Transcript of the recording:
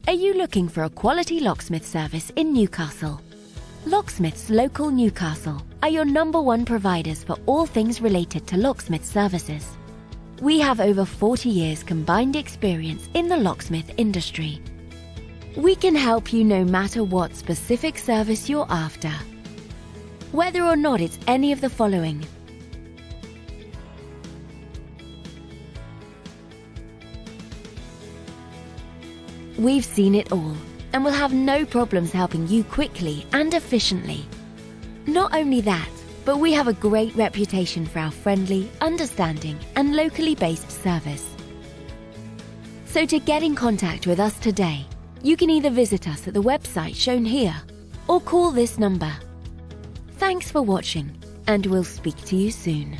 Are you looking for a quality locksmith service in Newcastle? Locksmiths Local Newcastle are your #1 providers for all things related to locksmith services. We have over 40 years combined experience in the locksmith industry. We can help you no matter what specific service you're after. Whether or not it's any of the following: we've seen it all and will have no problems helping you quickly and efficiently. Not only that, but we have a great reputation for our friendly, understanding, and locally based service. So to get in contact with us today, you can either visit us at the website shown here or call this number. Thanks for watching, and we'll speak to you soon.